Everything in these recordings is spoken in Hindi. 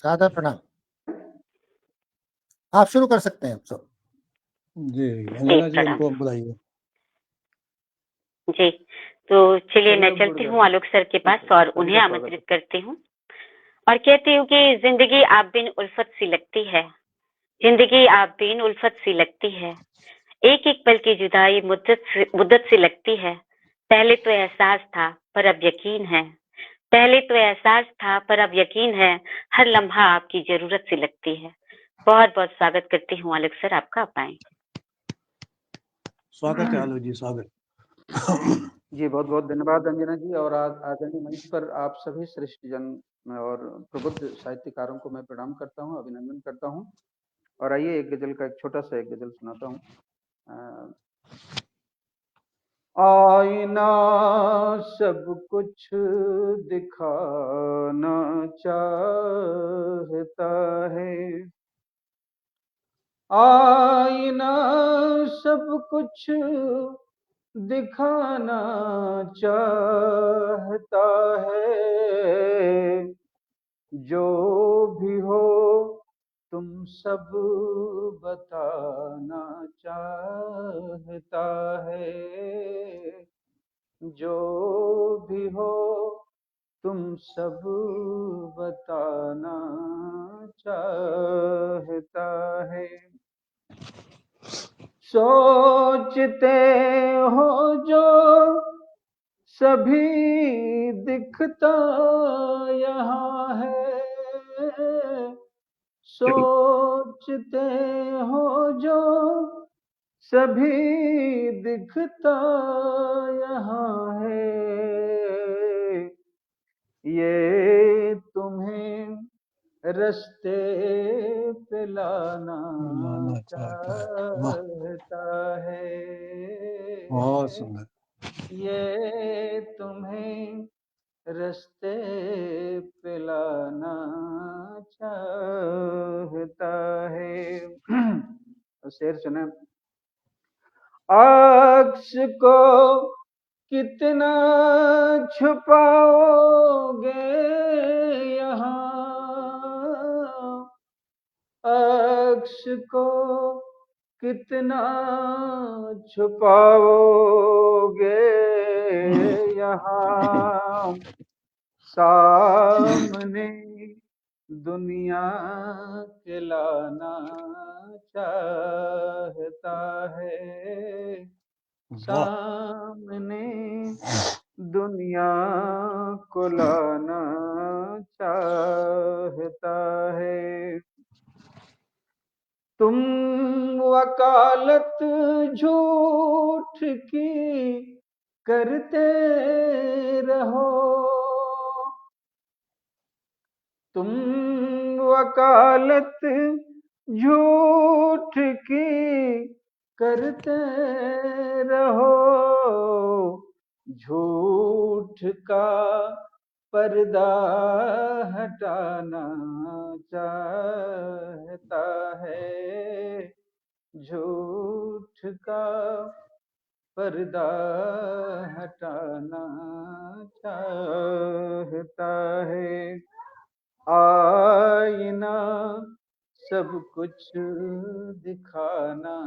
सादर प्रणाम। आप शुरू कर सकते हैं सब। जी अंजना जी उनको बुलाइए। जी, तो चलिए मैं चलती हूँ आलोक सर के पास और उन्हें आमंत्रित करती हूँ और कहती हूँ कि जिंदगी आप बिन उल्फत सी लगती है, जिंदगी आप बिन उल्फत सी लगती है, एक एक पल की जुदाई मुद्दत से लगती है। पहले तो एहसास था पर अब यकीन है, पहले तो एहसास था पर अब यकीन है, हर लम्हा आपकी जरूरत सी लगती है। बहुत बहुत स्वागत करती हूँ आलोक सर, आपका अपनाएं। स्वागत है आलोक जी, स्वागत। जी बहुत बहुत धन्यवाद अंजना जी। और आदरणीय मंच पर आप सभी श्रेष्ठ जन और प्रबुद्ध साहित्यकारों को मैं प्रणाम करता हूँ, अभिनंदन करता हूँ। और आइए एक गजल का एक छोटा सा एक गजल सुनाता हूँ। आईना सब कुछ दिखाना चाहता है, आईना सब कुछ दिखाना चाहता है, जो भी हो तुम सब बताना चाहता है, जो भी हो तुम सब बताना चाहता है। सोचते हो जो सभी दिखता यहाँ है, सोचते हो जो सभी दिखता यहाँ है, ये तुम्हें रस्ते पे लाना चाहता है, बहुत सुंदर। ये तुम्हें रस्ते पे लाना चाहता है। शेर सुने। अक्स को कितना छुपाओगे यहाँ, अक्स को कितना छुपाओगे यहाँ, सामने दुनिया के लाना चाहता है, सामने दुनिया को लाना चाहता है। तुम वकालत झूठ की करते रहो, तुम वकालत झूठ की करते रहो, झूठ का पर्दा हटाना चाहता है, झूठ का पर्दा हटाना चाहता है। आईना सब कुछ दिखाना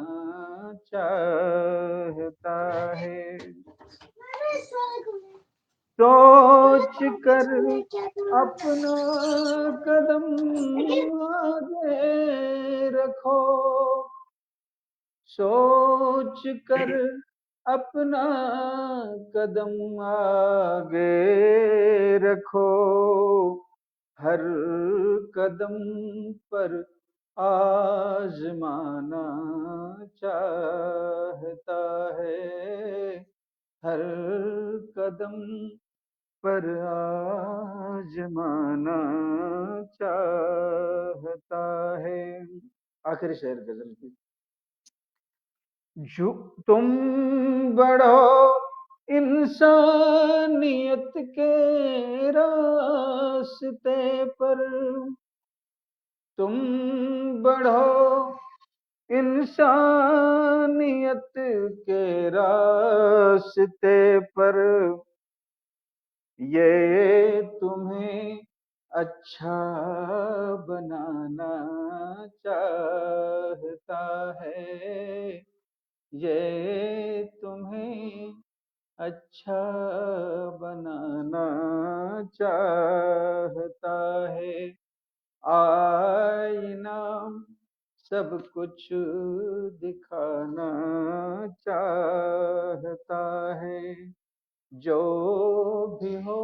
चाहता है, सोच कर अपना कदम आगे रखो, सोच कर अपना कदम आगे रखो, हर कदम पर आजमाना चाहता है, हर कदम पर आजमाना चाहता है। आखिरी शेर गजल की। तुम बढ़ो इंसानियत के रास्ते पर, तुम बढ़ो इंसानियत के रास्ते पर, ये तुम्हें अच्छा बनाना चाहता है, ये तुम्हें अच्छा बनाना चाहता है। आईना सब कुछ दिखाना चाहता है, जो भी हो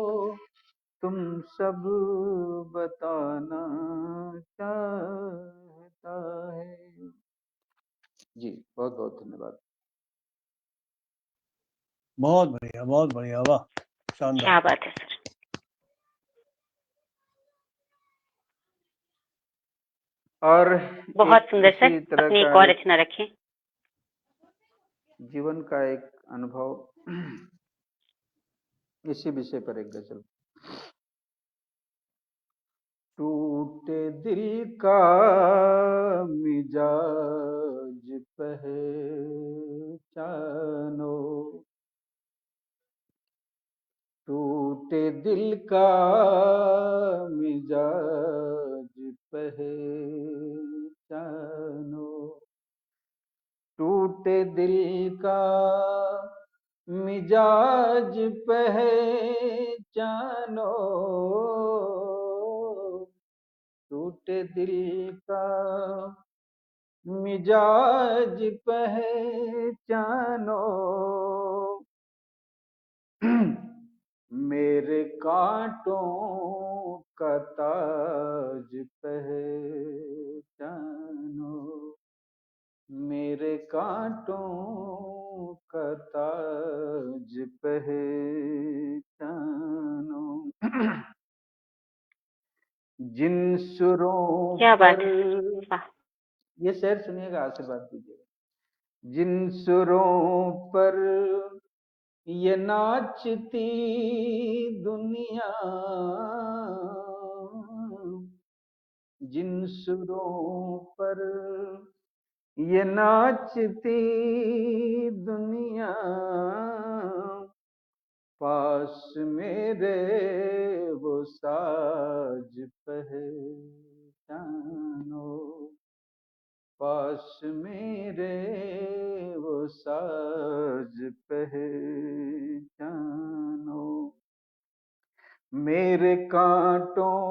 तुम सब बताना चाहता है। जी बहुत बहुत धन्यवाद। बहुत बढ़िया, वाह, शानदार। क्या बात है सर। और बहुत सुंदर इसी सर, तरह अपनी का एक और रचना रखें। जीवन का एक अनुभव, इसी विषय पर एक गजल। टूटे दिल का मिजाज पहचानो, टूटे दिल का मिजाज पहचानो, टूटे दिल का मिजाज पहचानो, टूटे दिल का मिजाज पहचानो, मेरे कांटों का ताज पहचानो, मेरे कांटों का ताज पहचानो, जिन सुरों क्या बात पर, है सर, वाह। ये शेर सुनिएगा, आशीर्वाद दीजिएगा। जिन सुरों पर ये नाचती दुनिया, जिन सुरों पर ये नाचती दुनिया, पास मेरे वो साज पहचानो, पास मेरे वो साज पहचानो, मेरे कांटों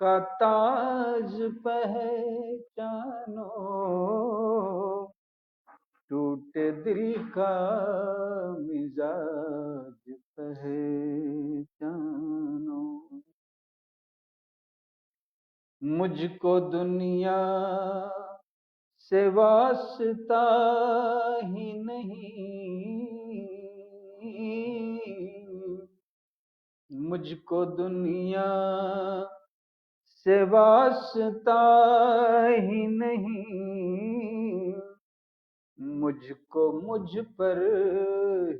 का ताज पहचानो, टूटे दिल का मिजाज पहचानो, मुझको दुनिया से वास्ता ही नहीं, मुझको दुनिया से वास्ता ही नहीं, मुझको मुझ पर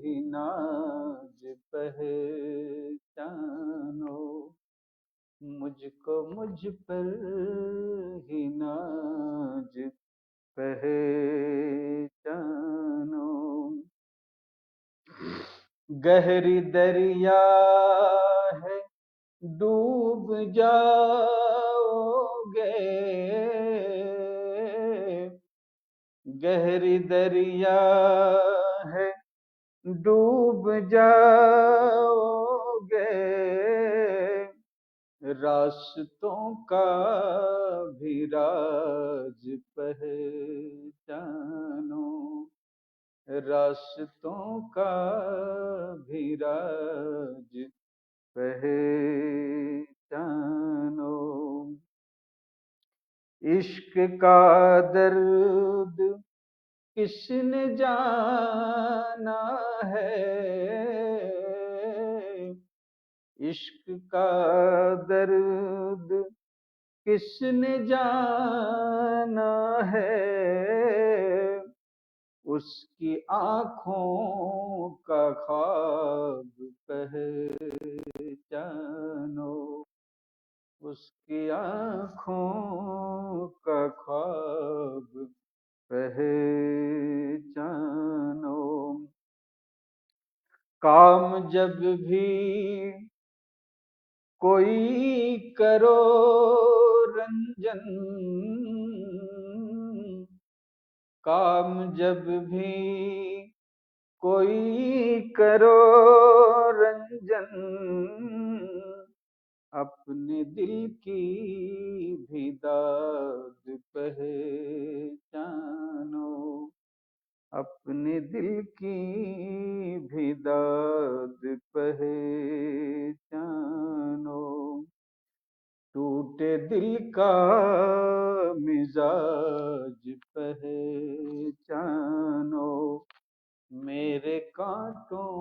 ही नाज पहचानो, मुझको मुझ पर ही नाज पहचानो, गहरी दरिया है डूब जाओगे, गहरी दरिया है डूब जाओगे, रास्तों का भी राज पहचानो, रास्तों का भी राज पहचानो, इश्क का दर्द किसने जाना है, इश्क का दर्द किसने जाना है, उसकी आँखों का ख्वाब पहचानो, उसकी आँखों का ख्वाब पहचानो, काम जब भी कोई करो रंजन, काम जब भी कोई करो रंजन, अपने दिल की भी दाद पहचानो, अपने दिल की भी दाद पहचानो, टूटे दिल का मिजाज पहचानो, मेरे कांटों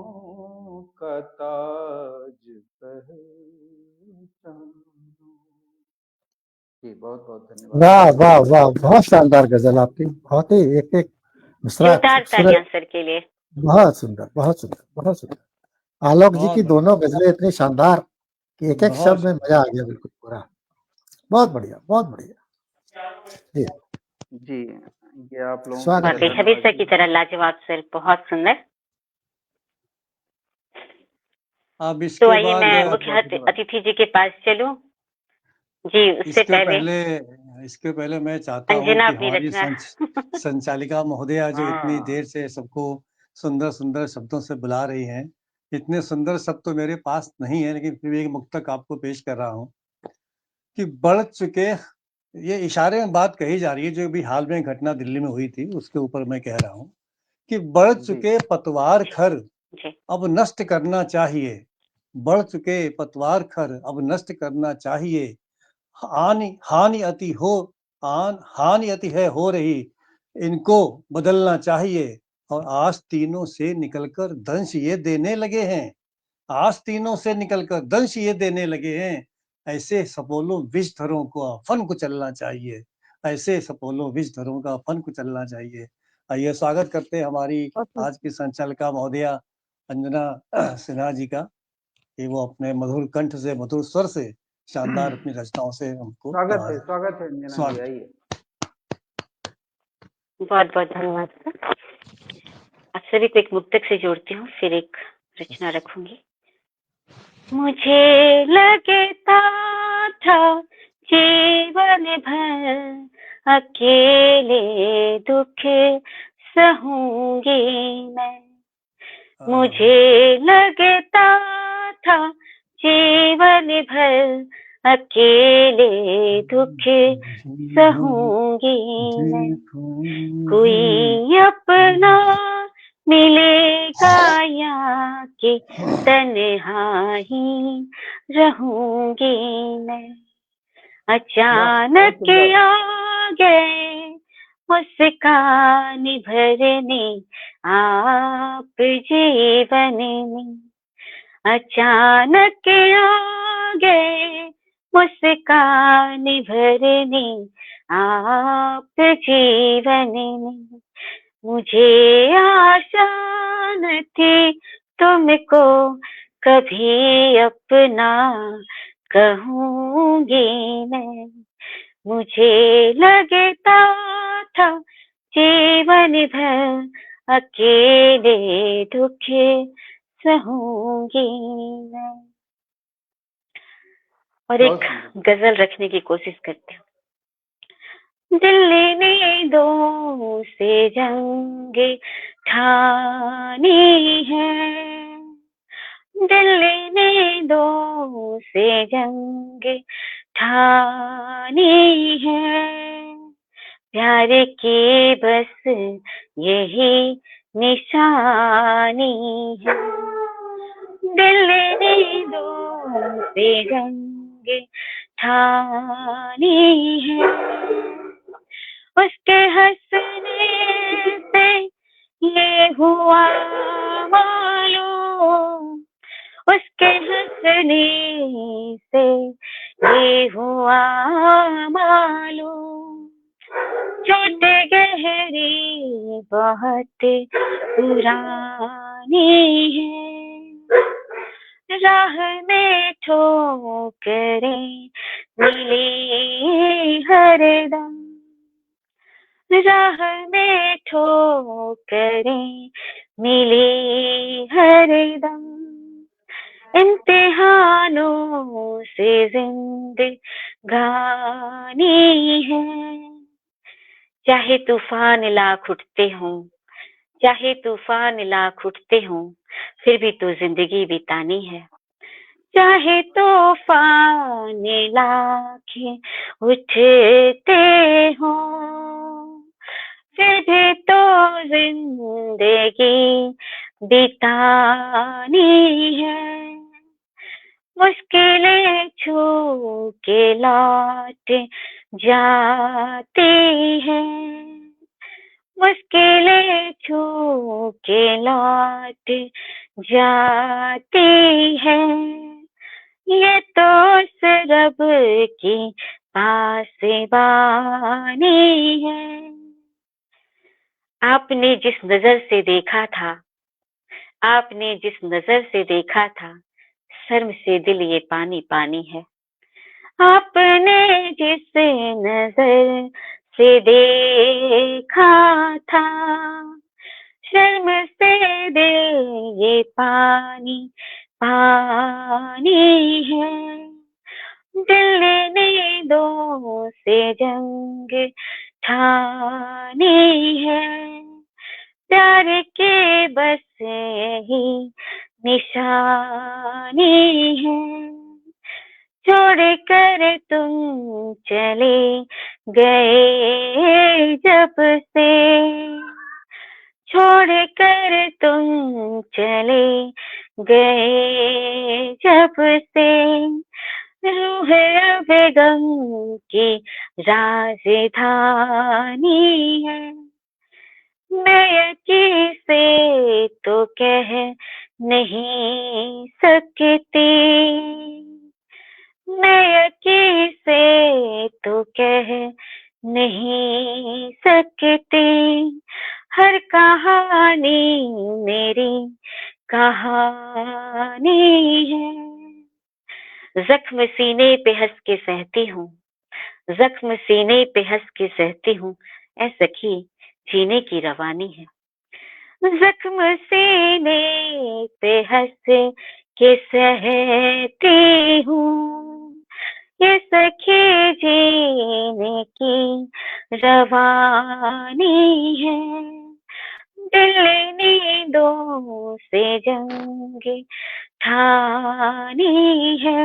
का ताज पहचानो। जी बहुत बहुत धन्यवाद। वाह वाह वाह, बहुत शानदार गजल आपकी, बहुत ही एक एक मिसरा जोरदार खूबसूरत, तालियां सर के लिए। बहुत सुंदर बहुत सुंदर बहुत सुंदर। आलोक जी बहुत की बढ़िया, दोनों गजलें इतनी शानदार कि एक एक बहुत शब्द में मजा आ गया, बिल्कुल पूरा। बहुत बढ़िया बहुत बढ़िया जी। जी ये आप लोगों स्वागत वाकई है। हबीब सर की तरह लाजवाब सर, बहुत सुंदर। अब तो इसके आइए बाद मैं मुख्य अतिथि जी के पास चलूं। जी उससे इसके पहले मैं चाहता हूँ अंजना कि अपनी हमारी रचना संचालिका महोदया जो इतनी हाँ देर से सबको सुंदर सुंदर शब्दों से बुला रही हैं, इतने सुंदर शब्द तो मेरे पास नहीं है, लेकिन फिर भी एक मुक्तक आपको पेश कर रहा हूँ कि बढ़ चुके, ये इशारे में बात कही जा रही है जो अभी हाल में घटना दिल्ली में हुई थी, उसके ऊपर मैं कह रहा हूँ कि बढ़ जी चुके पतवार खर जी अब नष्ट करना चाहिए, बढ़ चुके पतवार खर अब नष्ट करना चाहिए, हानि हानि अति हो हानि अति है हो रही, इनको बदलना चाहिए। और आस्तीनों से निकलकर दंश ये देने लगे हैं, आस्तीनों से निकलकर दंश ये देने लगे हैं, ऐसे सपोलों विषधरों को फन को चलना चाहिए, ऐसे सपोलों विषधरों का फन को चलना चाहिए। आइए स्वागत करते हैं हमारी आज की संचालिका महोदया अंजना सिन्हा जी का, कि वो अपने मधुर कंठ से, मधुर स्वर से, शानदार अपनी रचनाओं से हमको नवाजें। स्वागत है अंजना जी, स्वागत। आइए। बहुत बहुत धन्यवाद सर। आप सभी को एक मुक्तक से जोड़ती हूँ, फिर एक रचना रखूंगी। मुझे लगता था जीवन भर अकेले दुख सहूंगी मैं, मुझे लगता था जीवन भर अकेले दुख सहूंगी मैं, कोई अपना मिलेगा या कि तन्हाई रहूंगी मैं। अचानक आ गए मुस्कान भरने आप जीवन में, अचानक आ गए मुस्कान भरने आप जीवन में, मुझे आशा न थी तुमको कभी अपना कहूंगी मैं, मुझे लगता था जीवन भर अकेले दुख सहूंगी मैं। और एक गजल रखने की कोशिश करती हूँ। दिल्ली ने दो से जंग ठानी है, दिल्ली ने दो से जंग ठानी है, प्यार की बस यही निशानी है, दिल्ली ने दो से जंग ठानी है, उसके हंसने से ये हुआ मालूम, उसके हंसने से ये हुआ मालूम, चोट गहरी बहुत पुरानी है, राह में ठोकरें मिली हरदम, राह में ठोकरें मिली हरदम, इम्तिहानों से जिंदगानी है। चाहे तूफान लाख उठते हों, चाहे तूफान लाख उठते हों, फिर भी तो जिंदगी बितानी है। चाहे तूफान लाख उठते हों, फिर भी तो जिंदगी बितानी है। मुश्किलें छू के लौट जाती हैं, मुश्किलें छू के लौट जाती हैं। ये तो उस रब की पासबानी है। आपने जिस नजर से देखा था, आपने जिस नजर से देखा था, शर्म से दिल ये पानी पानी है। आपने जिस नजर से देखा था, शर्म से दिल ये पानी पानी है। दिल ने दो से जंग ठानी है, प्यार के बस यही निशानी है। छोड़ कर तुम चले गए जब से, छोड़ कर तुम चले गए जब से, रूह अब गम की राजधानी है। मैं यकी से तो कह नहीं सकती, मैं यकी से तो कह नहीं सकती। हर कहानी मेरी कहानी है। जख्म सीने पे हंस के सहती हूँ, जख्म सीने पे हंस के सहती हूँ, ऐ सखी जीने की रवानी है। जख्म सीने पे हंस के सहती हूँ, ये सखी जीने की रवानी है। दिल नींदों से जंग ठानी है,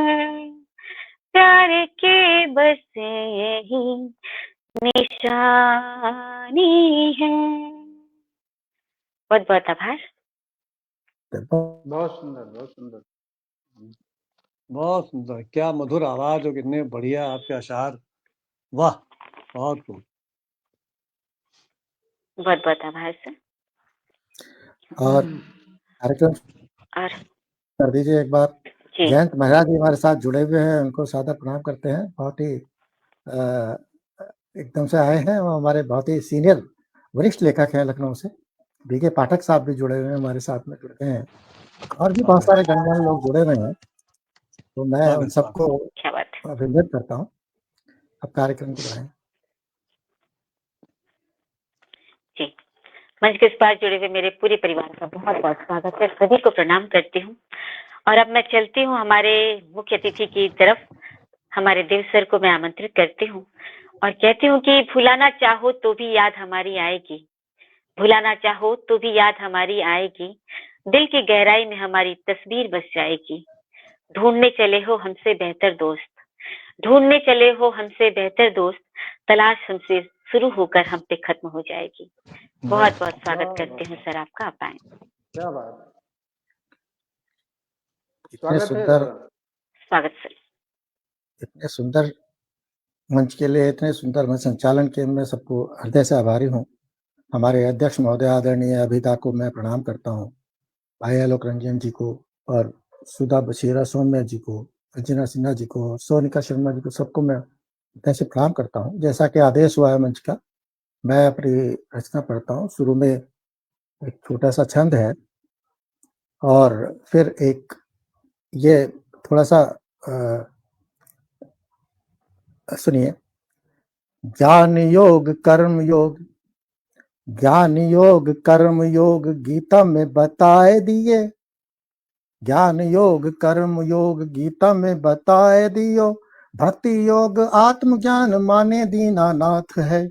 प्यार के बस यही निशानी है। बहुत बहुत आभार। बहुत सुंदर, बहुत सुंदर। बहुत सुंदर, क्या मधुर आवाज और कितने बढ़िया आपके अशार, वाह, बहुत खूब। बहुत बहुत आभार सर। और कार्यक्रम और कर दीजिए एक बार। जी जयंत मेहरा जी हमारे साथ जुड़े हुए हैं, उनको सादर प्रणाम करते हैं। बहुत ही एकदम से आए हैं, वो हमारे बहुत ही सीनियर वरिष्ठ लेखक हैं लखनऊ से। बीके पाठक साहब भी जुड़े हुए हैं हमारे साथ में, जुड़े हैं, और भी बहुत सारे गणमान्य लोग जुड़े हुए हैं। तो मैं उन सबको क्या बात है। अभिनंदन करता हूँ। अब कार्यक्रम को बढ़ाएं। जी, मंच के इस पार जुड़े हुए मेरे पूरे परिवार का बहुत बहुत स्वागत है, सभी को प्रणाम करती हूँ। और अब मैं चलती हूँ हमारे मुख्य अतिथि की तरफ। हमारे देव सर को मैं आमंत्रित करती हूँ और कहती हूँ कि भुलाना चाहो तो भी याद हमारी आएगी, भुलाना चाहो तो भी याद हमारी आएगी, दिल की गहराई में हमारी तस्वीर बस जाएगी। ढूंढने चले हो हमसे बेहतर दोस्त, ढूंढने चले हो हमसे बेहतर दोस्त, तलाश हमसे शुरू होकर हम पे खत्म हो जाएगी। बहुत बहुत स्वागत करती हूँ सर आपका, आप आए। क्या बात है, इतने स्वागत है सुंदर, दादा। स्वागत सर। इतने सुंदर मंच के लिए, इतने सुंदर मंच संचालन के मैं सबको हृदय से आभारी हूँ। हमारे अध्यक्ष महोदय आदरणीय अभिता को मैं प्रणाम करता हूँ, भाई आलोक रंजन जी को, और सुधा बशीरा सौम्या जी को, अंजना सिन्हा जी को, सोनिका शर्मा जी को, सबको मैं हृदय से प्रणाम करता हूँ। जैसा कि आदेश हुआ है मंच का, मैं अपनी रचना पढ़ता हूँ। शुरू में एक छोटा सा छंद है और फिर एक ये थोड़ा सा सुनिए। ज्ञान योग कर्म योग, ज्ञान योग कर्म योग गीता में बताए दिए, ज्ञान योग कर्म योग गीता में बताए दियो, भक्ति योग आत्मज्ञान माने दीनानाथ है।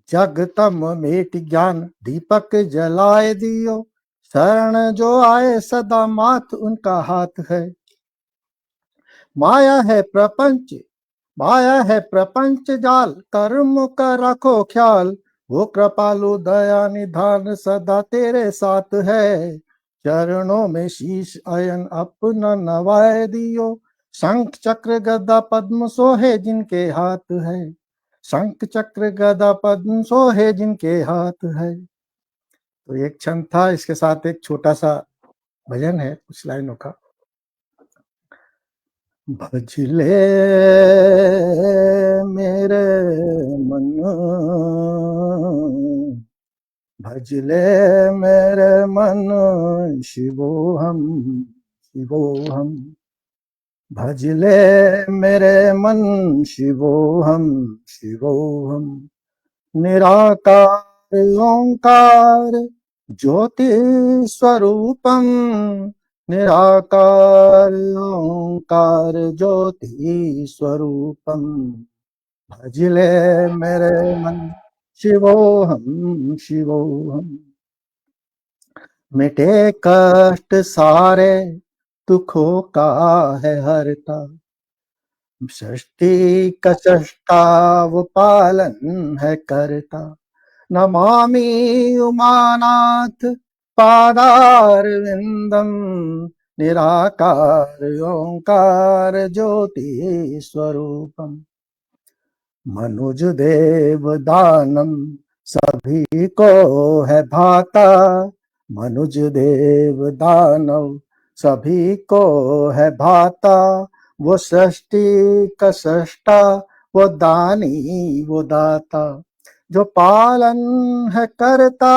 जग तम मेट ज्ञान दीपक जलाए दियो, शरण जो आए सदा माथ उनका हाथ है। माया है प्रपंच, माया है प्रपंच जाल, कर्म का रखो ख्याल, वो कृपालु दया निधान सदा तेरे साथ है। चरणों में शीश अयन अपना नवाए दियो, शंख चक्र गदा पद्म सोहे जिनके हाथ है, शंख चक्र गदा पद्म सोहे जिनके हाथ है। तो एक छंद था, इसके साथ एक छोटा सा भजन है कुछ लाइनों का। भजले मेरे मन, भजले मेरे मन, शिवोहम शिवोहम, भजले मेरे मन, शिवोहम शिवोहम। निराकार ओंकार ज्योति स्वरूपम, निराकार ओंकार ज्योति स्वरूपम। भजले मेरे मन, शिवोहम शिवोहम। मिटे कष्ट सारे दुखों का है हरता, सृष्टि का सृष्टा वो पालन है करता। नमामि उमानाथ पादार विंदम, निराकार ओंकार ज्योति स्वरूपम। मनुज देव दानम सभी को है भाता, मनुज देव दानव सभी को है भाता। वो सृष्टि का सृष्टा, वो दानी वो दाता, जो पालन है करता,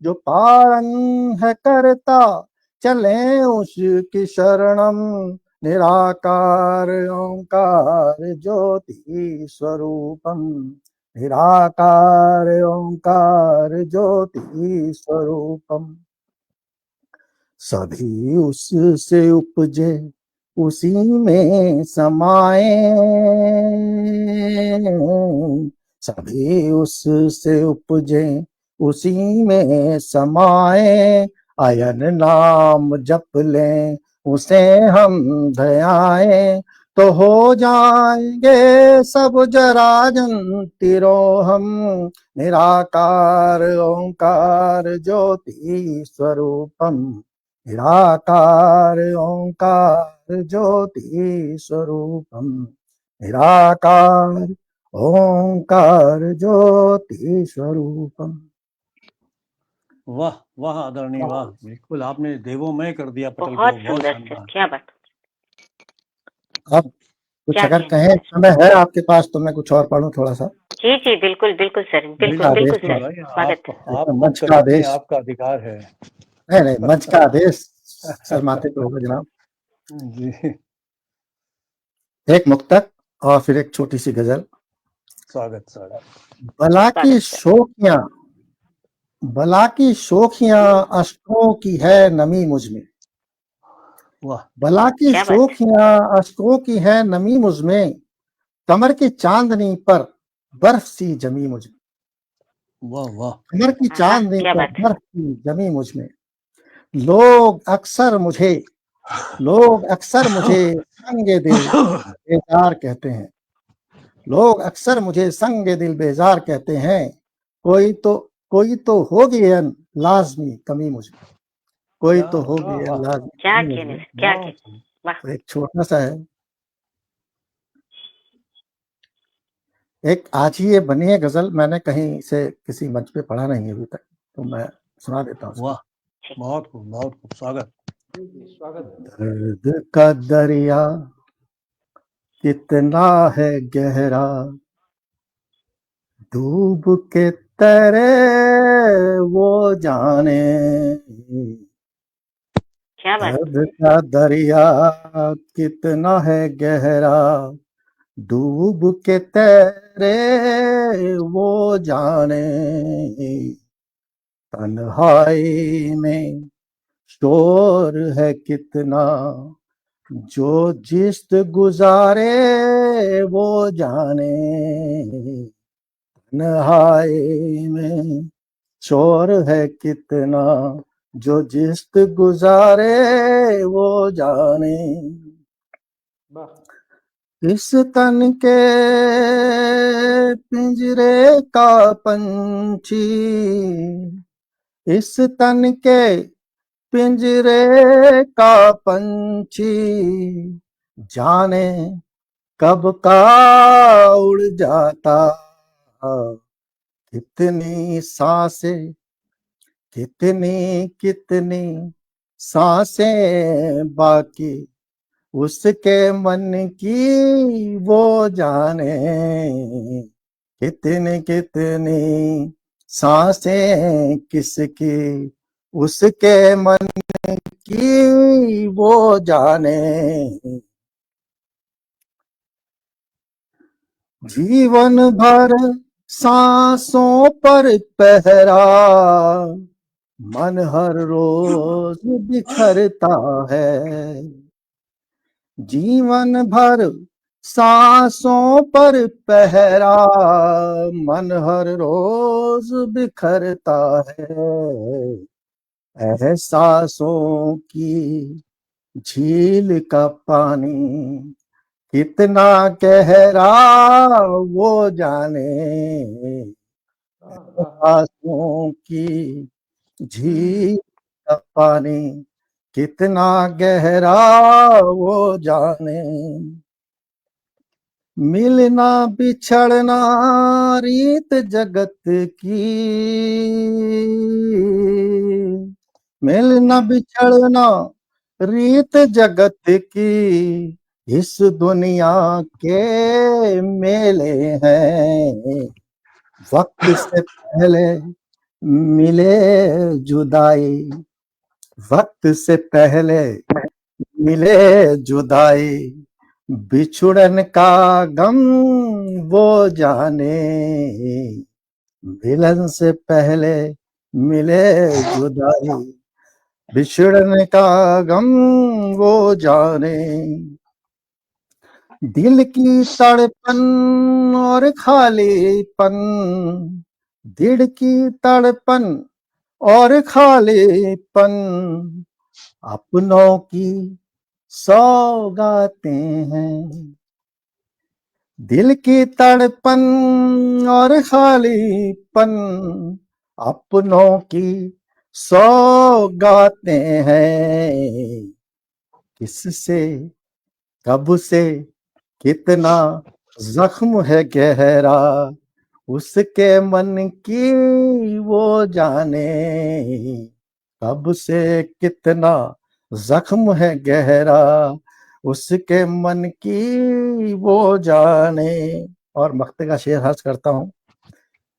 जो पालन है करता, चले उसकी शरणम। निराकार ओंकार ज्योति स्वरूपम, निराकार ओंकार ज्योति स्वरूपम। सभी उससे उपजे उसी में समाए, सभी उससे उपजे उसी में समाए। अयन नाम जप लें उसे हम धयाएं, तो हो जाएंगे सब जराजन तिरोहम। निराकार ओंकार ज्योति स्वरूपम, निराकार ओंकार ज्योति स्वरूपम, निराकार ओंकार ज्योति स्वरूपम। वाह वाह आदरणीय, वाह, बिल्कुल आपने देवों कर दिया पटल को। बहुत बहुत सुंदर सर, शानदार। क्या बात। अब कुछ क्या अगर कहना कहें समय है आपके पास तो मैं कुछ और पढ़ूं थोड़ा सा। जी जी बिल्कुल बिल्कुल सर, बिल्कुल आदेश बिल्कुल तो सर, भाई, स्वागत है। आप मंच कर का सकते हैं, आदेश, आपका अधिकार है। नहीं नहीं, मंच का आदेश शर्माते तो होगा जनाब। जी, एक मुक्तक और फिर एक छोटी सी गजल। स्वागत स्वागत। बला की स्वागत सर। शोखियां, बला की शोखियां अश्कों की है नमी मुझ में, वाह बला की क्या बात है। शोखियां अश्कों की है नमी मुझ में, कमर की चांदनी पर बर्फ सी जमी मुझ में, वाह वाह। कमर की आहा, चांदनी क्या पर बात है। बर्फ सी जमी मुझ में। लोग अक्सर मुझे, लोग अक्सर मुझे संगे दिल बेजार कहते हैं, लोग अक्सर मुझे संगे दिल बेजार कहते हैं। कोई तो होगी लाजमी कमी मुझ में, कोई तो होगी लाजमी क्या कमी मुझ कहने में। सर, क्या कहने। वाह। तो एक छोटा सा है, एक आज ही ये बनी है गजल, मैंने कहीं से किसी मंच पे पढ़ा नहीं अभी तक, तो मैं सुना देता हूँ। वाह, बहुत खूब, स्वागत। स्वागत। दर्द का दरिया कितना है गहरा, डूब के तरे वो जाने, क्या बात। दर्द का दरिया कितना है गहरा, डूब के तैरे वो जाने। तन्हाई में शोर है कितना, जो जिस्त गुजारे वो जाने। तन्हाई में शोर है कितना, जो जिस्त गुजारे वो जाने। इस तन के पिंजरे का पंछी, इस तन के पिंजरे का पंछी, जाने कब का उड़ जाता। कितनी सांसें, कितनी कितनी सांसें बाकी उसके मन की वो जाने। कितनी कितनी सांसें किसकी उसके मन की वो जाने। जीवन भर सांसों पर पहरा, मन हर रोज बिखरता है। जीवन भर सांसों पर पहरा, मन हर रोज बिखरता है। एहसासों की झील का पानी कितना गहरा वो जाने। एहसासों की झील का पानी कितना गहरा वो जाने। मिलना बिछड़ना रीत जगत की, मिलना बिछड़ना रीत जगत की, इस दुनिया के मेले हैं। वक्त से पहले मिले जुदाई, वक्त से पहले मिले जुदाई, बिछुड़न का गम वो जाने। मिलन से पहले मिले जुदाई, बिछड़न का गम वो जाने। दिल की तड़पन और खालीपन, दिल की तड़पन और खालीपन, अपनों की सौगातें हैं। दिल की तड़पन और खालीपन, अपनों की सौगातें हैं। किससे कब से कितना जख्म है गहरा, उसके मन की वो जाने। कब से कितना जख्म है गहरा, उसके मन की वो जाने। और मक्ते का शेर हर्ष करता हूँ।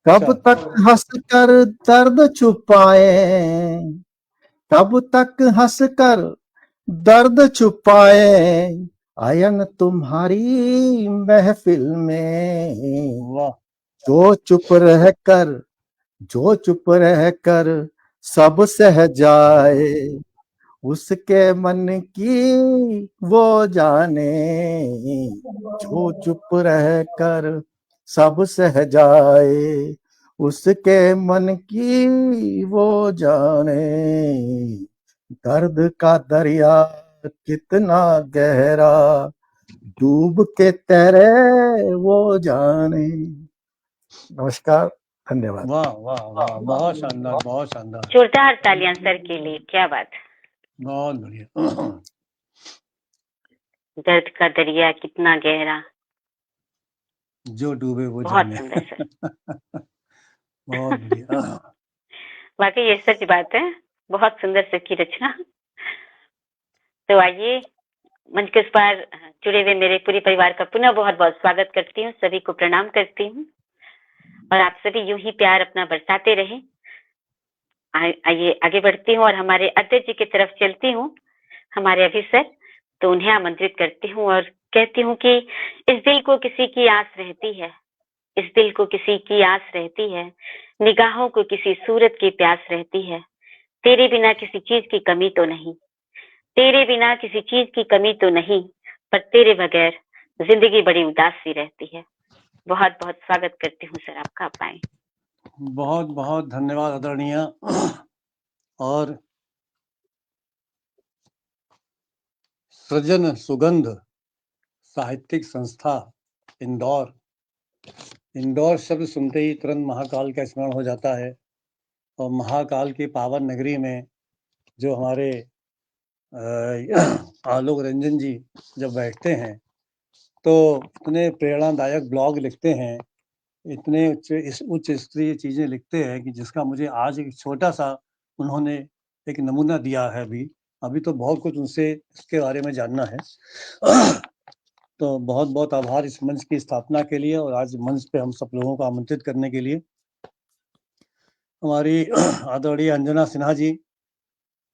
कब तक हंसकर दर्द छुपाए, कब तक हंसकर दर्द छुपाए, आयन तुम्हारी महफिल में। वाह जो चुप रहकर, जो चुप रहकर सब सह जाए, उसके मन की वो जाने। जो चुप रहकर सब सह जाए, उसके मन की वो जाने। दर्द का दरिया कितना गहरा, डूब के तैरे वो जाने। नमस्कार, धन्यवाद। वाह वाह वाह, बहुत शानदार, बहुत शानदार, जोरदार तालियां सर के लिए, क्या बात। बहुत बढ़िया। दर्द का दरिया कितना गहरा, जो डूबे वो बहुत जाने। सुंदर सर। बहुत बढ़िया। वाकई ये सच बात है, बहुत सुंदर सर की रचना। तो आइए, मंच के उस पार जुड़े हुए मेरे पूरे परिवार का पुनः बहुत बहुत स्वागत करती हूँ, सभी को प्रणाम करती हूँ और आप सभी यूं ही प्यार अपना बरसाते रहे। आइए आगे बढ़ती हूँ और हमारे अध्यक्ष जी की तरफ चलती हूँ, हमारे अभिसर। तो उन्हें आमंत्रित करती हूँ और कहती हूँ कि इस दिल को किसी की आस रहती है, इस दिल को किसी की आस रहती है, निगाहों को किसी सूरत की प्यास रहती है, तेरे बिना किसी चीज की कमी तो नहीं, तेरे बिना किसी चीज की कमी तो नहीं, पर तेरे बगैर जिंदगी बड़ी उदास सी रहती है। बहुत बहुत स्वागत करती हूँ सर आपका, आप आए। बहुत बहुत धन्यवाद आदरणीय। और सृजन सुगंध साहित्यिक संस्था इंदौर, इंदौर शब्द सुनते ही तुरंत महाकाल का स्मरण हो जाता है। और महाकाल की पावन नगरी में जो हमारे आलोक रंजन जी जब बैठते हैं तो इतने प्रेरणादायक ब्लॉग लिखते हैं, इतने उच्च स्तरीय चीजें लिखते हैं कि जिसका मुझे आज एक छोटा सा उन्होंने एक नमूना दिया है। अभी तो बहुत कुछ उनसे इसके बारे में जानना है। तो बहुत बहुत आभार इस मंच की स्थापना के लिए और आज मंच पे हम सब लोगों को आमंत्रित करने के लिए। हमारी आदरणीय अंजना सिन्हा जी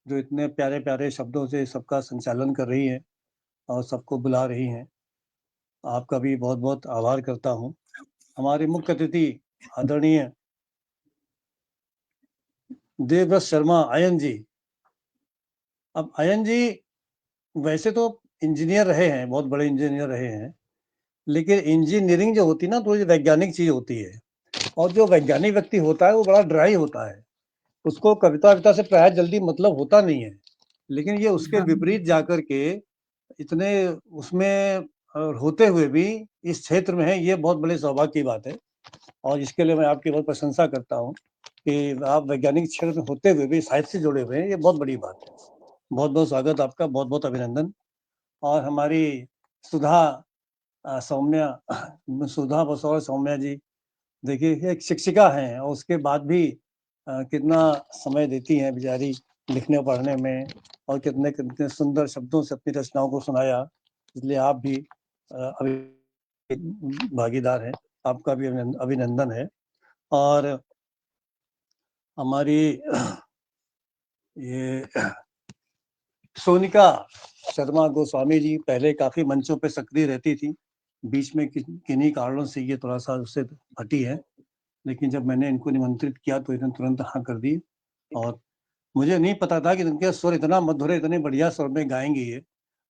जो इतने प्यारे प्यारे शब्दों से सबका संचालन कर रही हैं और सबको बुला रही हैं, आपका भी बहुत बहुत आभार करता हूँ। हमारे मुख्य अतिथि आदरणीय देवव्रत शर्मा आयन जी। अब आयन जी वैसे तो इंजीनियर रहे हैं, बहुत बड़े इंजीनियर रहे हैं, लेकिन इंजीनियरिंग जो होती है ना तो ये वैज्ञानिक चीज होती है। और जो वैज्ञानिक व्यक्ति होता है वो बड़ा ड्राई होता है, उसको कविता विता से प्राय जल्दी मतलब होता नहीं है। लेकिन ये उसके विपरीत जाकर के इतने उसमें होते हुए भी इस क्षेत्र में है, ये बहुत बड़े सौभाग्य की बात है। और इसके लिए मैं आपकी बहुत प्रशंसा करता हूँ कि आप वैज्ञानिक क्षेत्र में होते हुए भी साहित्य से जुड़े हुए हैं, ये बहुत बड़ी बात है। बहुत बहुत स्वागत आपका, बहुत बहुत अभिनंदन। और हमारी सुधा सुधा बसौर सौम्या जी, देखिए एक शिक्षिका हैं और उसके बाद भी कितना समय देती हैं बेचारी लिखने पढ़ने में, और कितने कितने सुंदर शब्दों से अपनी रचनाओं को सुनाया। इसलिए आप भी अभी भागीदार हैं, आपका भी अभिनंदन है। और हमारी ये सोनिका शर्मा गोस्वामी जी पहले काफी मंचों पे सक्रिय रहती थी, बीच में किन्हीं कारणों से ये थोड़ा सा उससे हटी है, लेकिन जब मैंने इनको निमंत्रित किया तो इन्होंने तुरंत हाँ कर दी। और मुझे नहीं पता था कि इनके स्वर इतना मधुर है, इतने बढ़िया स्वर में गाएंगी ये।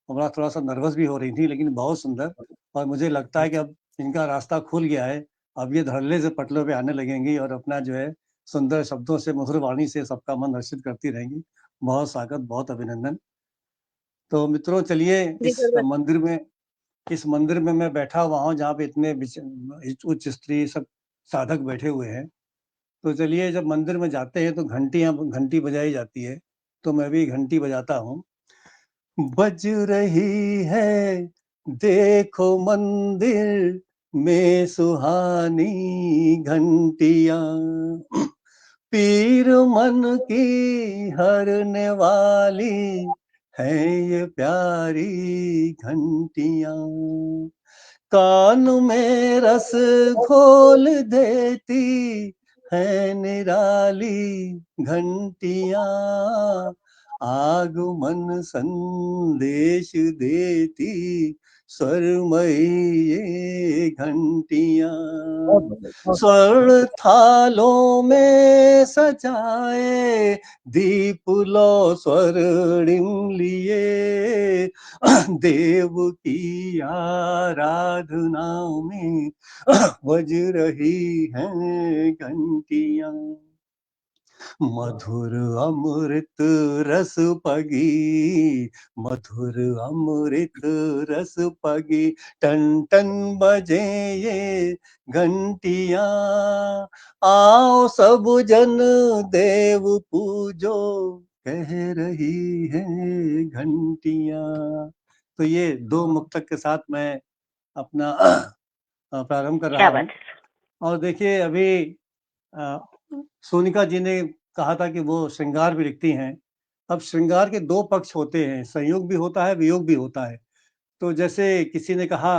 और थोड़ा सा नर्वस भी हो रही थी, लेकिन बहुत सुंदर। और मुझे लगता है कि अब इनका रास्ता खुल गया है, अब ये धड़ल्ले से पटलों पे आने लगेंगी और अपना जो है सुंदर शब्दों से, मधुर वाणी से सबका मन हर्षित करती रहेंगी। बहुत स्वागत, बहुत अभिनंदन। तो मित्रों चलिए इस मंदिर में मैं बैठा हुआ हूँ जहाँ पे इतने उच्च स्तरीय सब साधक बैठे हुए हैं। तो चलिए जब मंदिर में जाते हैं तो घंटी बजाई जाती है, तो मैं भी घंटी बजाता हूँ। बज रही है देखो मंदिर में सुहानी घंटियां, पीर मन की हरने वाली है ये प्यारी घंटियां, कान में रस घोल देती है निराली घंटियां, आगमन संदेश देती स्वरमयी ये घंटियां, स्वर्ण थालों में सजाए दीप लो स्वर्णिम लिए, देव की आराधना में बज रही हैं घंटियां, मधुर अमृत रस पगी, मधुर अमृत रस पगी, टन टन बजे ये घंटियां, आओ सब जन देव पूजो कह रही है घंटियां। तो ये दो मुक्तक के साथ मैं अपना प्रारंभ कर रहा क्या हूँ। बात है। और देखिए अभी सोनिका जी ने कहा था कि वो श्रृंगार भी लिखती हैं। अब श्रृंगार के दो पक्ष होते हैं, संयोग भी होता है, वियोग भी होता है। तो जैसे किसी ने कहा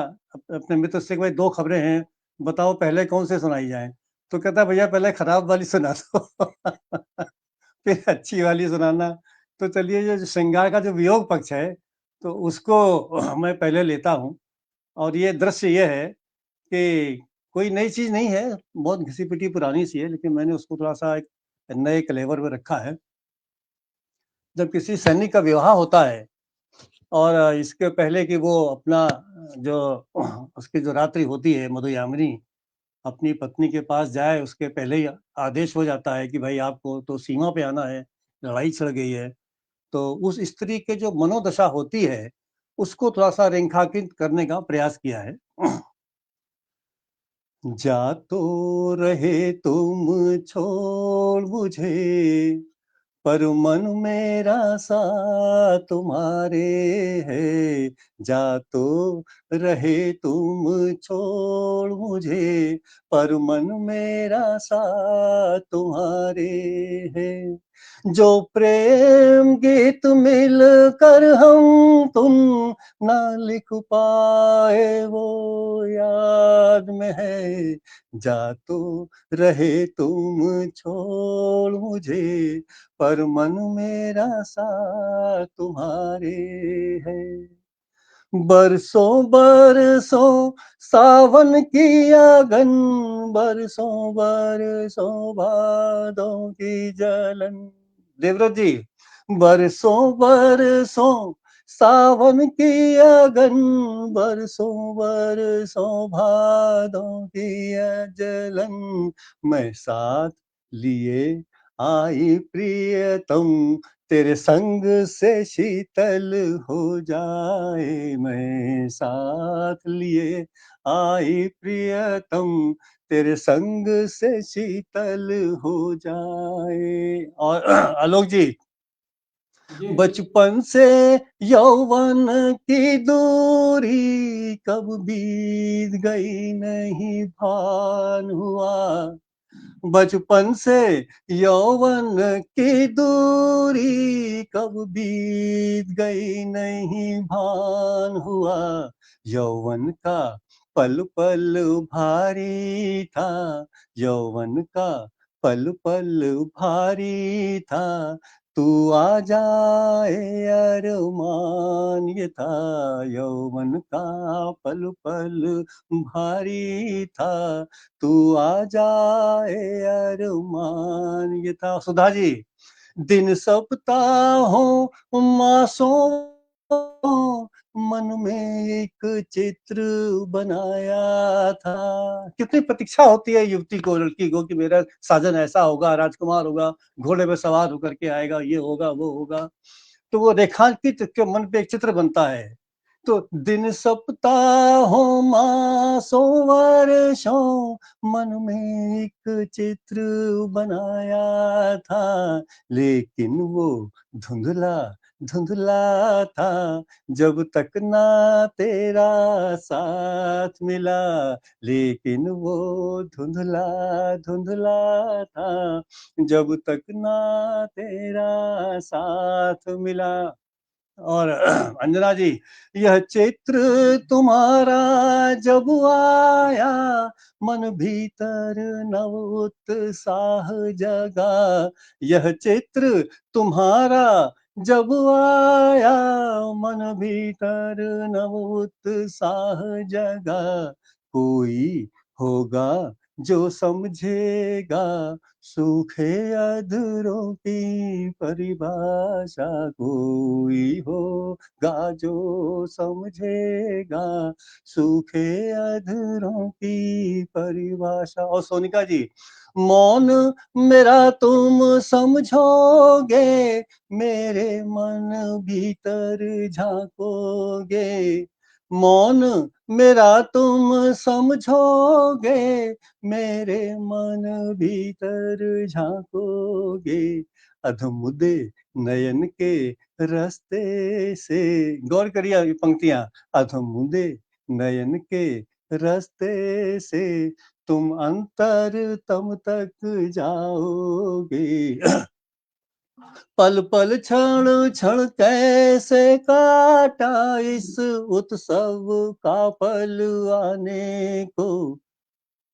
अपने मित्र से कि भाई दो खबरें हैं, बताओ पहले कौन से सुनाई जाए। तो कहता है भैया पहले खराब वाली सुना दो फिर अच्छी वाली सुनाना। तो चलिए जो श्रृंगार का जो वियोग पक्ष है तो उसको मैं पहले लेता हूँ। और ये दृश्य ये है कि कोई नई चीज नहीं है, बहुत घिसी पिटी पुरानी सी है, लेकिन मैंने उसको थोड़ा सा एक नए कलेवर में रखा है। जब किसी सैनिक का विवाह होता है और इसके पहले कि वो अपना जो उसकी जो रात्रि होती है मधुयामिनी अपनी पत्नी के पास जाए, उसके पहले ही आदेश हो जाता है कि भाई आपको तो सीमा पे आना है, लड़ाई छिड़ गई है। तो उस स्त्री के जो मनोदशा होती है, उसको थोड़ा-सा रेखांकित करने का प्रयास किया है। जा तो रहे तुम छोड़ मुझे, पर मन मेरा सा तुम्हारे है। जा तो रहे तुम छोड़ मुझे, पर मन मेरा सा तुम्हारे है। जो प्रेम गीत मिल कर हम तुम ना लिख पाए वो याद में है। जा तो रहे तुम छोड़ मुझे, पर मन मेरा सा तुम्हारे है। बरसों बरसों सावन की आगन, बरसों बरसों भादों की जलन। देवव्रत जी, बरसों बरसों सावन की आगन, बरसों बरसों भादों की जलन। मैं साथ लिए आई प्रियतम, तेरे संग से शीतल हो जाए। मैं साथ लिए आई प्रियतम, तेरे संग से शीतल हो जाए। और आलोक जी, बचपन से यौवन की दूरी कब बीत गई नहीं भान हुआ। बचपन से यौवन की दूरी कब बीत गई नहीं भान हुआ। यौवन का पल पल भारी था, यौवन का पल पल भारी था। तू आ जाए अरमान ये था, यौवन का पल पल भारी था। तू आ जाए अरमान ये था। सुधा जी, दिन सप्ताहों मासों मन में एक चित्र बनाया था। कितनी प्रतीक्षा होती है युवती को, लड़की को, कि मेरा साजन ऐसा होगा, राजकुमार होगा, घोड़े पे सवार होकर के आएगा, ये होगा वो होगा। तो वो रेखांकित के मन पे एक चित्र बनता है। तो दिन सप्ताहों मासों वर्षों मन में एक चित्र बनाया था, लेकिन वो धुंधला धुंधला था जब तक ना तेरा साथ मिला। लेकिन वो धुंधला धुंधला था जब तक ना तेरा साथ मिला। और अंजना जी, यह चित्र तुम्हारा जब आया, मन भीतर नव उत्साह जगा। यह चित्र तुम्हारा जब आया, मन भीतर नव उत्साह जगा। कोई होगा जो समझेगा सूखे अधरों की परिभाषा। कोई होगा जो समझेगा सूखे अधरों की परिभाषा। और सोनिका जी, मौन मेरा तुम समझोगे, मेरे मन भीतर झांकोगे। मौन मेरा तुम समझोगे, मेरे मन भीतर झांकोगे। अधमुदे नयन के रास्ते से, गौर करिए ये पंक्तियां। अधमुदे नयन के रास्ते से तुम अंतरतम तक जाओगे। पल पल क्षण क्षण कैसे काटा इस उत्सव का पल आने को।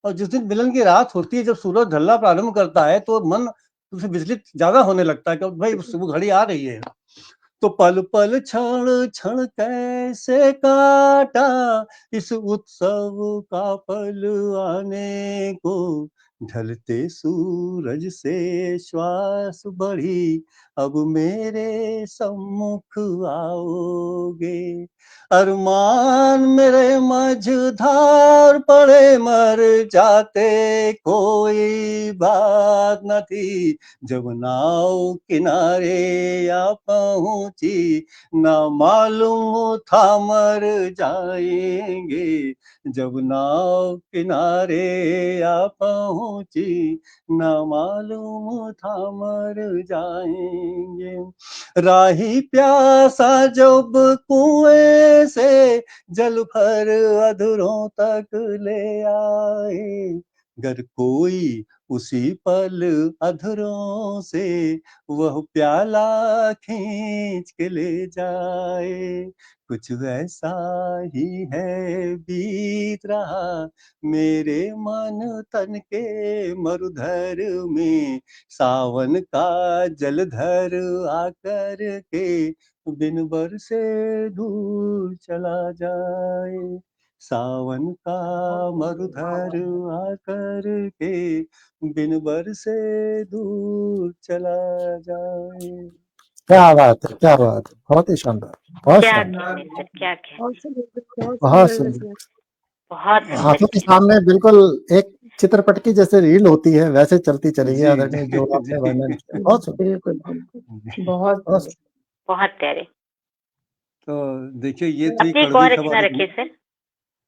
और जिस दिन मिलन की रात होती है, जब सूरज ढलना प्रारंभ करता है, तो मन उससे विचलित ज्यादा होने लगता है कि भाई सुबह घड़ी आ रही है। तो पल पल क्षण क्षण कैसे काटा, इस उत्सव का पल आने को। ढलते सूरज से श्वास बढ़ी, अब मेरे सम्मुख आओगे। अरमान मेरे मझधार पड़े मर जाते, कोई बात न थी। जब नाव किनारे आ पहुंची, ना मालूम था मर जाएंगे। जब नाव किनारे आ पहुंची, ना मालूम था मर जाएंगे। राही प्यासा जब कुएं से, जल भर अधरों तक ले आए। गर कोई उसी पल अधरों से वह प्याला खींच के ले जाए। कुछ ऐसा ही है बीत रहा मेरे मन तन के मरुधर में। सावन का जलधर आकर के बिन बरसे दूर चला जाए। सावन का मरुधर आकर के बिन बरसे दूर चला जाए। क्या बात है, क्या बात है, बहुत ही शानदार, बहुत क्या शानदार, कहने सर, क्या कहने। बहुत सुंदर, बहुत बहुत सुंदर सुंदर। लगा। बहुत सुंदर आंखों के किया। सामने बिल्कुल एक चित्रपट की जैसे रील होती है वैसे चलती चली गई जी आदरणीय, जो आपने जी वर्णन किया, बहुत सुंदर, बिल्कुल बिल्कुल, जी। बहुत बहुत सुंदर। बहुत प्यारे। तो देखिए ये थी अपनी एक कड़वी और रचना खबर। रखिए सर।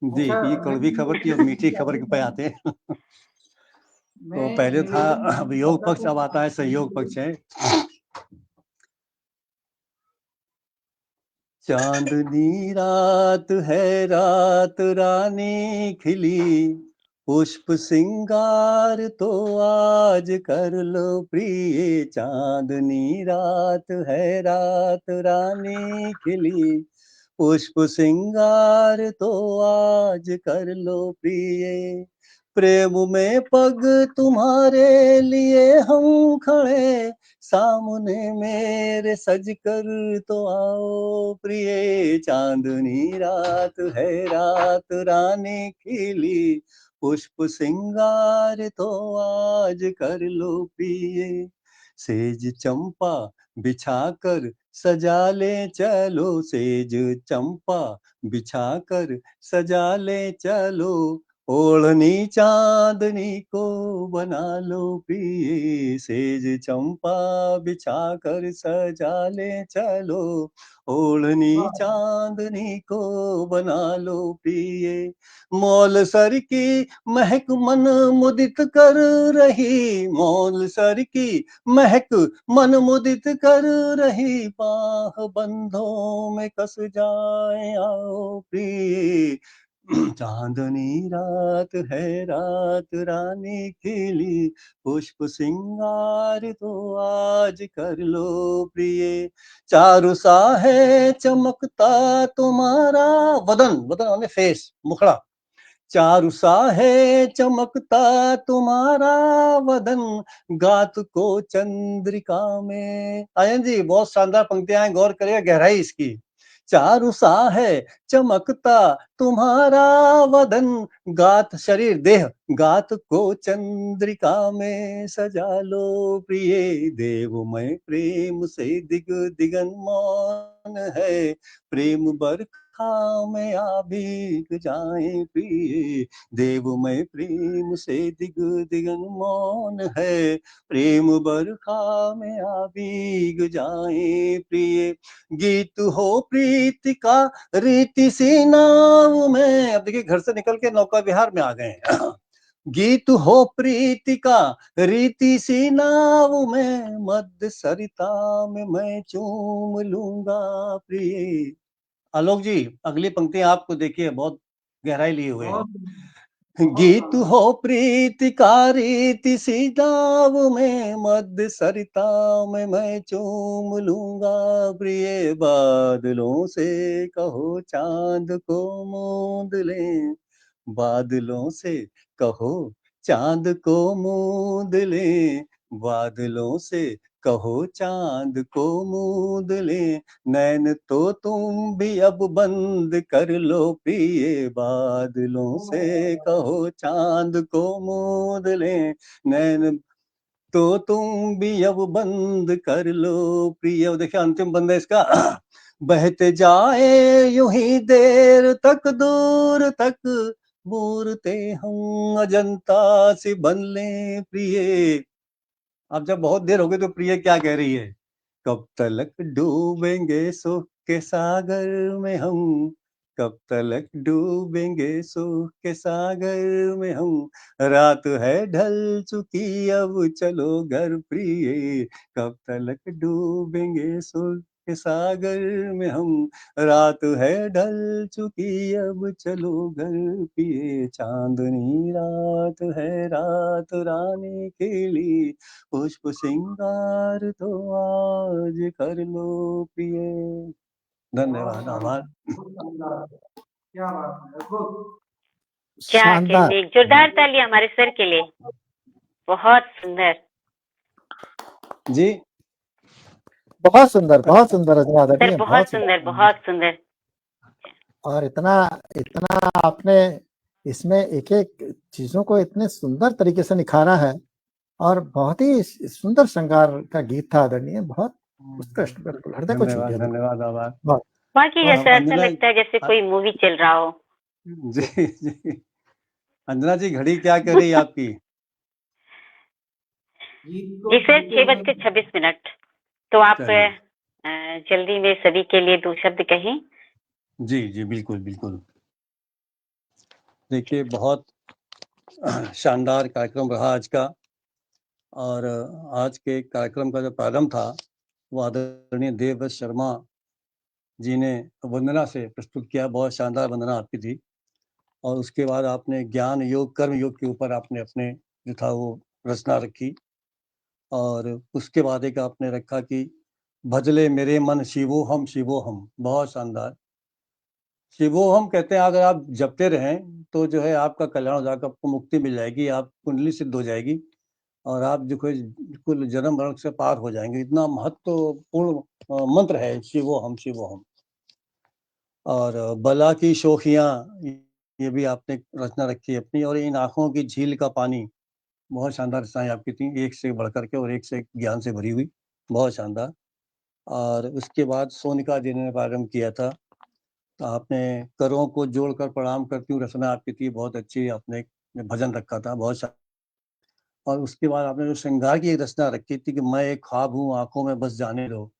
जी ये कड़वी खबर थी, अब मीठी खबर पे आते हैं। तो पहले था वियोग पक्ष, अब आता है सहयोग पक्ष है। चांदनी रात है, रात रानी खिली, पुष्प सिंगार तो आज कर लो प्रिय। चांदनी रात है, रात रानी खिली, पुष्प सिंगार तो आज कर लो प्रिय। प्रेम में पग तुम्हारे लिए हम खड़े, सामने मेरे सज कर तो आओ प्रिय। चांदनी रात है, रात रानी खिली, पुष्प सिंगार तो आज कर लो प्रिय। सेज चंपा बिछाकर सजा ले चलो, सेज चंपा बिछाकर सजा ले चलो। ओढ़नी चांदनी को बना लो प्रिय, सेज चंपा बिछाकर सजा ले चलो। ओढ़नी चांदनी को बना लो प्रिय। मौल सर की महक मन मुदित कर रही, मौल सर की महक मन मुदित कर रही। बाह बंधों में कस जाए आओ प्रिय। चांदनी रात है, रात रानी खिली, पुष्प सिंगार तो आज कर लो प्रिय। चारु सा है चमकता तुम्हारा वदन, वदन माने फेस, मुखड़ा। चारु सा है चमकता तुम्हारा वदन, गात को चंद्रिका में। आयन जी बहुत शानदार पंक्तियां हैं, गौर करिएगा गहराई इसकी। चारु सा है चमकता तुम्हारा वदन, गात शरीर देह, गात को चंद्रिका में सजा लो प्रिय। देवमय प्रेम से दिग दिगन मौन है, प्रेम बरखा में आ भीग जाए प्रिय। देवमय प्रेम से दिग दिगन मौन है, प्रेम बरखा में आ भीग जाए प्रिय। गीत हो प्रीति का रीति सी नाव में। अब देखिए घर से निकल के नौका विहार में आ गए हैं। गीत हो प्रीति का रीति सी नाव में, मध्य सरिता में मैं चूम लूंगा प्रिय। आलोक जी अगली पंक्ति आपको देखिए बहुत गहराई लिए हुए हैं। गीत हो प्रीति का रीति सी नाव में, मध्य सरिता में मैं चूम लूंगा प्रिय। बादलों से कहो चांद को मूंद ले, बादलों से कहो चांद को मूंद ले। बादलों से कहो चांद को मूंद ले, नैन तो तुम भी अब बंद कर लो प्रिय, बादलों से कहो चांद को मूंद ले, नैन तो तुम भी अब बंद कर लो प्रिय। और देखिए अंतिम बंद है इसका बहते जाए यूं ही देर तक दूर तक, मूरते हम अजंता से बन ले प्रिय। अब जब बहुत देर हो गई तो प्रिय क्या कह रही है, कब तलक डूबेंगे सुख के सागर में हम, कब तलक डूबेंगे सुख के सागर में हम, रात है ढल चुकी अब चलो घर प्रिय, कब तलक डूबेंगे सुख के सागर में हम, रात है ढल चुकी अब चलो घर प्रिय, चांदनी रात है रात रानी खिली, पुष्प श्रृंगार तो आज कर लो प्रिय। धन्यवाद, आभार। क्या बात है, अद्भुत। क्या शानदार। कहते, एक जोरदार ताली हमारे सर के लिए। बहुत सुंदर जी, बहुत सुंदर, बहुत सुंदर रचना सर, आदरणीय, बहुत सुंदर, बहुत सुंदर। और इतना इतना आपने इसमें एक एक चीजों को इतने सुंदर तरीके से निखारा है, और बहुत ही सुंदर श्रृंगार का गीत था आदरणीय, बहुत उत्कृष्ट, बिल्कुल हृदय को छू धन्यवाद, गया। धन्यवाद, आभार। बहुत बाकी बहुत जैसा ऐसा अंजना लगता है जैसे कोई मूवी चल रहा हो। जी जी, अंजना जी घड़ी क्या कर रही है आपकी? जी सर, 6:26। तो आप चलिए। जल्दी में सभी के लिए 2 शब्द कहें। जी जी, बिल्कुल बिल्कुल। देखिए बहुत शानदार कार्यक्रम रहा आज का, और आज के कार्यक्रम का जो प्रारंभ था वो आदरणीय देवव्रत शर्मा जी ने वंदना से प्रस्तुत किया। बहुत शानदार वंदना आपकी थी, और उसके बाद आपने ज्ञान योग कर्म योग के ऊपर आपने अपने जो था वो रचना रखी, और उसके बाद एक आपने रखा कि भजले मेरे मन शिवोहम शिवोहम। बहुत शानदार। शिवोहम कहते हैं अगर आप जपते रहें तो जो है आपका कल्याण हो जाएगा, आपको मुक्ति मिल जाएगी, आप कुंडली सिद्ध हो जाएगी, और आप जो है बिल्कुल जन्म मरण से पार हो जाएंगे। इतना महत्वपूर्ण मंत्र है शिवोहम शिवोहम। और बला की शोखियाँ, ये भी आपने रचना रखी है अपनी। और इन आँखों की झील का पानी, बहुत शानदार रचनाएँ आपकी थी, एक से बढ़ कर के और एक से एक ज्ञान से भरी हुई, बहुत शानदार। और उसके बाद सोनिका जी ने प्रारंभ किया था, तो आपने करों को जोड़कर प्रणाम करती हूँ रचना आपकी थी, बहुत अच्छी आपने भजन रखा था, बहुत शा और उसके बाद आपने जो श्रृंगार की एक रचना रखी थी कि मैं एक ख्वाब हूँ आँखों में बस जाने दो,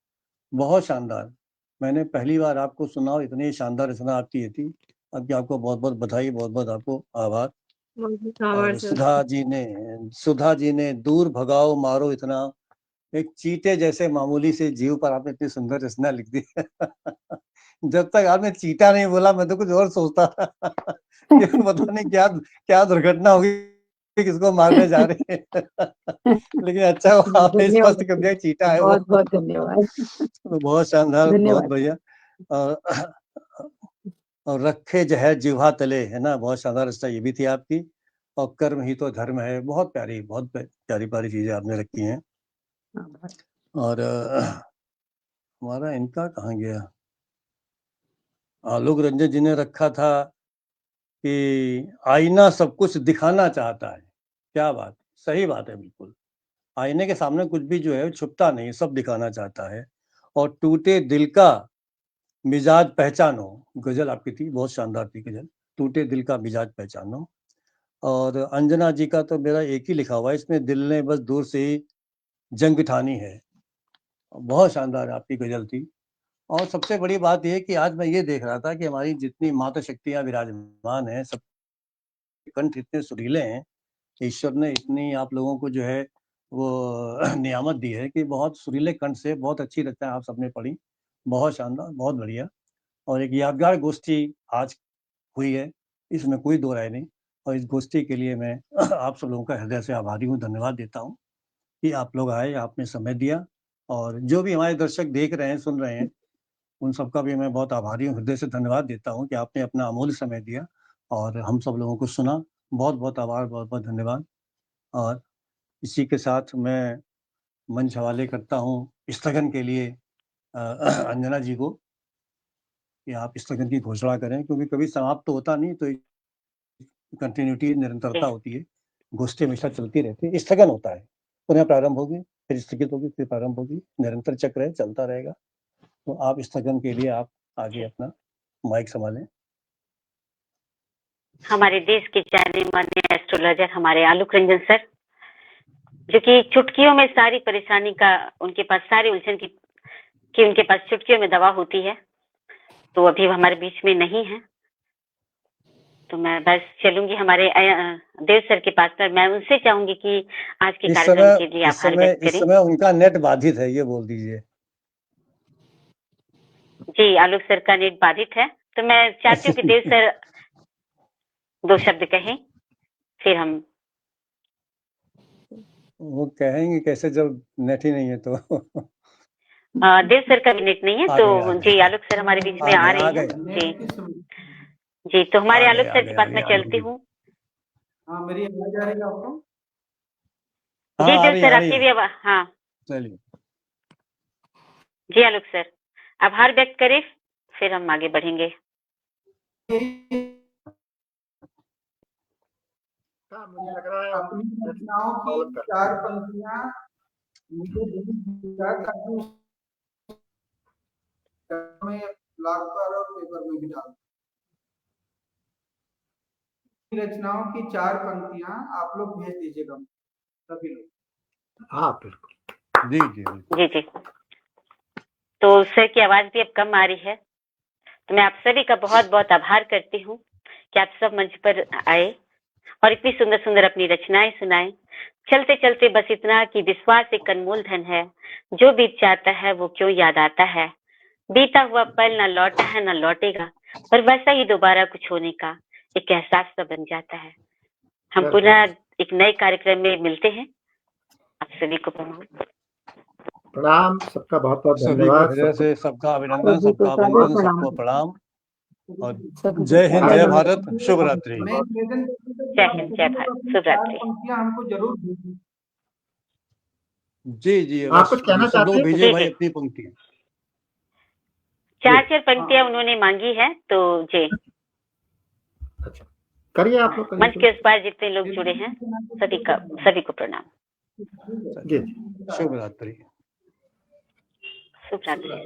बहुत शानदार। मैंने पहली बार आपको सुना और इतनी शानदार रचना आपकी ये थी। आपकी आपको बहुत-बहुत बधाई, बहुत-बहुत आपको आभार। और सुधा जी ने दूर भगाओ मारो इतना, एक चींटे जैसे मामूली से जीव पर आपने इतनी सुंदर रचना लिख दी। जब तक आपने चींटा नहीं बोला मैं तो कुछ और सोचता था कि पता नहीं क्या क्या दुर्घटना होगी, किसको मारने जा रहे हैं। लेकिन अच्छा हुआ आपने स्पष्ट कर दिया चींटा है वो। बहुत-बहुत धन्यवाद। तो बहुत शानदार, बहुत धन्यवाद। बढ़िया। और और रखे जहर जिह्वा तले, है ना, बहुत शानदार रचना ये भी थी आपकी। और कर्म ही तो धर्म है, बहुत प्यारी, बहुत प्यारी-प्यारी चीज़ें आपने रखी हैं। और हमारा इनका कहाँ गया? आलोक रंजन जी ने रखा था कि आईना सब कुछ दिखाना चाहता है। क्या बात! सही बात है बिल्कुल। आईने के सामने कुछ भी जो है छुपता नहीं, सब दिखाना चाहता है। और टूटे दिल का मिजाज पहचानो, गज़ल आपकी थी, बहुत शानदार थी गज़ल। टूटे दिल का मिजाज पहचानो। और अंजना जी का तो मेरा एक ही लिखा हुआ है इसमें, दिल ने बस दूर से ही जंग ठानी है। बहुत शानदार आपकी गज़ल थी। और सबसे बड़ी बात ये है कि आज मैं ये देख रहा था कि हमारी जितनी माता शक्तियाँ विराजमान हैं, सब कंठ इतने सुरीले हैं। ईश्वर ने इतनी आप लोगों को जो है वो नियामत दी है कि बहुत सुरीले कंठ से बहुत अच्छी रचनाएँ आप सबने पढ़ी। बहुत शानदार, बहुत बढ़िया। और एक यादगार गोष्ठी आज हुई है, इसमें कोई दो राय नहीं। और इस गोष्ठी के लिए मैं आप सब लोगों का हृदय से आभारी हूँ, धन्यवाद देता हूँ कि आप लोग आए, आपने समय दिया। और जो भी हमारे दर्शक देख रहे हैं, सुन रहे हैं, उन सबका भी मैं बहुत आभारी हूँ, हृदय से धन्यवाद देता हूँ कि आपने अपना अमूल्य समय दिया और हम सब लोगों को सुना। बहुत-बहुत आभार, बहुत-बहुत धन्यवाद। और इसी के साथ मैं मंच हवाले करता हूँ स्थगन के लिए अंजना जी को कि आप स्थगन की घोषणा करें, क्योंकि कभी समाप्त तो होता नहीं, तो कंटिन्यूटी निरंतरता होती है, गोष्ठी हमेशा चलती रहती है, स्थगन होता है, पुनः प्रारंभ होगी, फिर स्थगित होगी, फिर प्रारंभ होगी, निरंतर चक्र है, चलता रहेगा। तो आप स्थगन के लिए आप आगे अपना माइक संभालें। हमारे देश के जाने माने एस्ट्रोलॉजर हमारे आलोक रंजन सर, जो कि चुटकियों में सारी परेशानी का, उनके पास सारी उलझन की उनके पास चुटकियों में दवा होती है, तो अभी वो हमारे बीच में नहीं है। तो मैं बस चलूंगी हमारे देव सर के पास, पर मैं उनसे चाहूंगी कि आज के कार्यक्रम के लिए आभार व्यक्त करें। इस समय उनका नेट बाधित है, ये बोल दीजिए। जी, आलोक सर का नेट बाधित है, तो मैं चाहती हूँ कि देव सर 2 शब्द कहें, फिर हम। वो कहेंगे कैसे जब नेट ही नहीं है तो। देव सर का भी नेट नहीं है, तो जी आलोक सर हमारे बीच में आ रहे हैं। जी, तो हमारे आलोक सर के पास मैं चलती हूँ। मेरी आवाज आ रही है आपको? जी देव सर, आपकी भी आवाज। हाँ चलिए जी आलोक सर, आभार व्यक्त करें, फिर हम आगे बढ़ेंगे। मुझे लग रहा है अपनी रचनाओं की 4 पंक्तियां मुझे ब्लॉग पर और पेपर में भी डाल। रचनाओं की 4 पंक्तियां आप लोग भेज दीजिएगा, सभी लोग। हाँ बिल्कुल। जी जी। तो सर की आवाज भी अब कम आ रही है, तो मैं आप सभी का बहुत बहुत आभार करती हूँ कि आप सब मंच पर आए और इतनी सुंदर सुंदर अपनी रचनाएं सुनाए। चलते चलते बस इतना कि विश्वास एक अनमोल धन है, जो बीत जाता है वो क्यों याद आता है। बीता हुआ पल ना लौटा है ना लौटेगा, पर वैसा ही दोबारा कुछ होने का एक एहसास सा बन जाता है। हम पुनः एक नए कार्यक्रम में मिलते हैं। आप सभी को प्रणाम, सबका बहुत बहुत सभी को धन्यवाद। हृदय से सबका अभिनंदन, सबका वंदन, सबको प्रणाम और जय हिंद, जय भारत, शुभ रात्रि। जय हिंद, जय भारत, शुभ रात्रि। पंक्तियां हमको जरूर भेजिए। जी जी, आप कुछ कहना सब लोग चाहते हैं? भेजिए भाई अपनी पंक्तियां। 4 पंक्तियां उन्होंने मांगी है, तो जी अच्छा करिए आप लोग। मंच के उस पार जितने लोग जुड़े हैं सभी को प्रणाम। शुभ रात्रि। शुभ रात्रि।